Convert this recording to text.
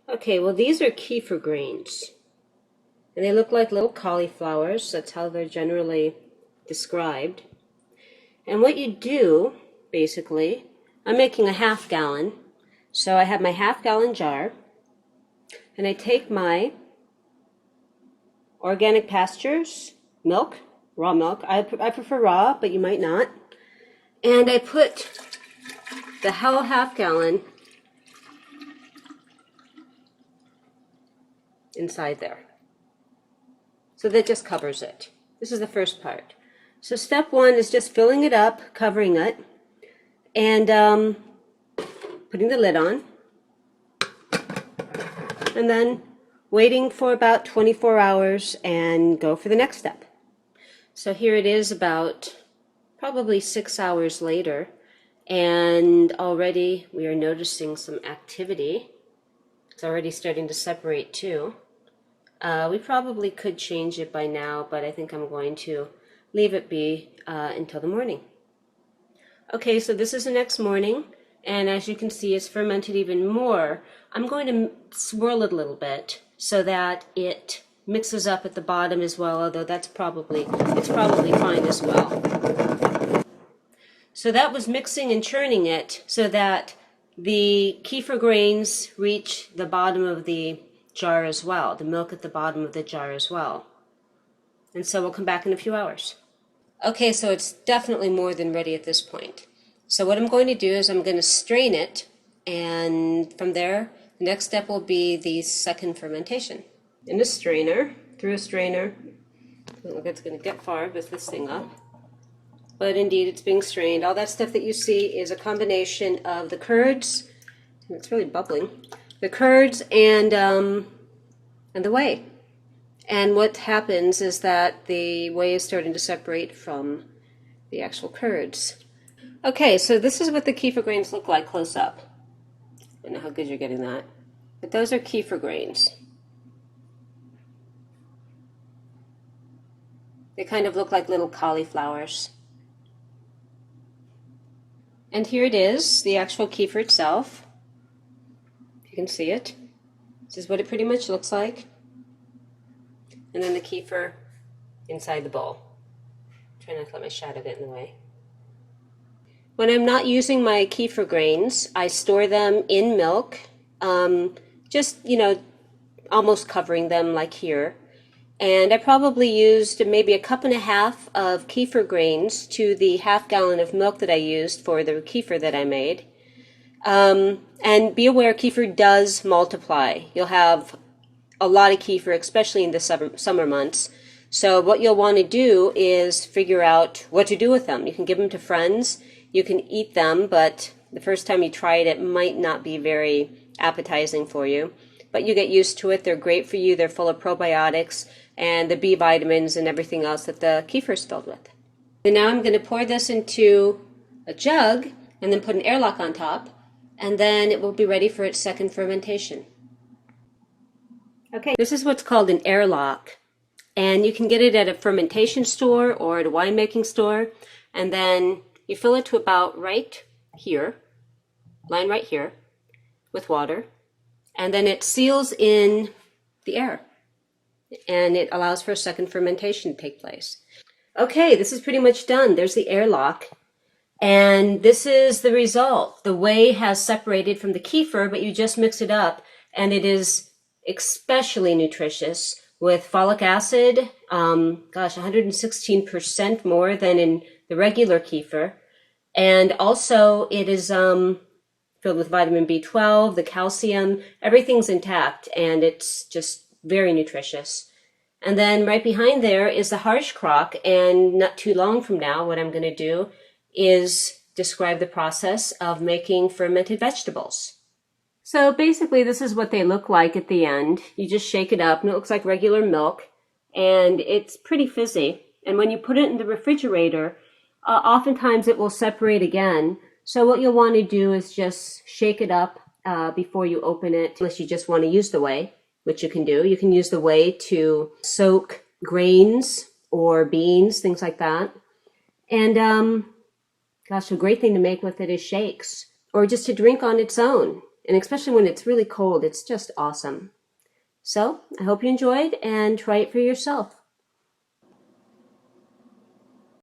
Okay, well these are kefir grains. And they look like little cauliflowers. That's how they're generally described. And what you do, basically, I'm making a half gallon. So I have my half-gallon jar. And I take my Organic Pastures milk, raw milk. I prefer raw, but you might not. And I put the whole half gallon inside there. So that just covers it. This is the first part. So step one is just filling it up, covering it, and putting the lid on. And then waiting for about 24 hours and go for the next step. So here it is about probably 6 hours later, and already we are noticing some activity. It's already starting to separate too. We probably could change it by now, but I think I'm going to leave it be until the morning. Okay, so this is the next morning, and as you can see, it's fermented even more. I'm going to swirl it a little bit so that it mixes up at the bottom as well, although it's probably fine as well. So that was mixing and churning it so that the kefir grains reach the bottom of the jar as well, the milk at the bottom of the jar as well. And so we'll come back in a few hours. Okay, so it's definitely more than ready at this point. So what I'm going to do is I'm going to strain it, and from there, the next step will be the second fermentation. In a strainer, through a strainer, I don't think it's going to get far with this thing up. But indeed, it's being strained. All that stuff that you see is a combination of the curds, and it's really bubbling, the curds and the whey. And what happens is that the whey is starting to separate from the actual curds. Okay, so this is what the kefir grains look like close up. I don't know how good you're getting that. But those are kefir grains. They kind of look like little cauliflowers. And here it is, the actual kefir itself. You can see it. This is what it pretty much looks like. And then the kefir inside the bowl. Try not to let my shadow get in the way. When I'm not using my kefir grains, I store them in milk, just, almost covering them like here. And I probably used maybe 1.5 cups of kefir grains to the half gallon of milk that I used for the kefir that I made. And be aware, kefir does multiply. You'll have a lot of kefir, especially in the summer months. So what you'll want to do is figure out what to do with them. You can give them to friends. You can eat them, but the first time you try it, it might not be very appetizing for you. But you get used to it. They're great for you. They're full of probiotics and the B vitamins and everything else that the kefir is filled with. And now I'm going to pour this into a jug and then put an airlock on top, and then it will be ready for its second fermentation. Okay, this is what's called an airlock, and you can get it at a fermentation store or at a winemaking store, and then you fill it to about right here, line right here, with water, and then it seals in the air, and it allows for a second fermentation to take place. Okay, this is pretty much done. There's the airlock, and this is the result. The whey has separated from the kefir, but you just mix it up, and it is especially nutritious with folic acid, 116% more than in the regular kefir. And also it is filled with vitamin B12, the calcium, everything's intact, and it's just very nutritious. And then right behind there is the harsh crock, and not too long from now, what I'm going to do is describe the process of making fermented vegetables. So basically this is what they look like at the end. You just shake it up and it looks like regular milk, and it's pretty fizzy. And when you put it in the refrigerator, oftentimes it will separate again. So what you'll want to do is just shake it up before you open it, unless you just want to use the whey, which you can do. You can use the whey to soak grains or beans, things like that. And gosh, a great thing to make with it is shakes, or just to drink on its own. And especially when it's really cold, it's just awesome. So I hope you enjoyed and try it for yourself.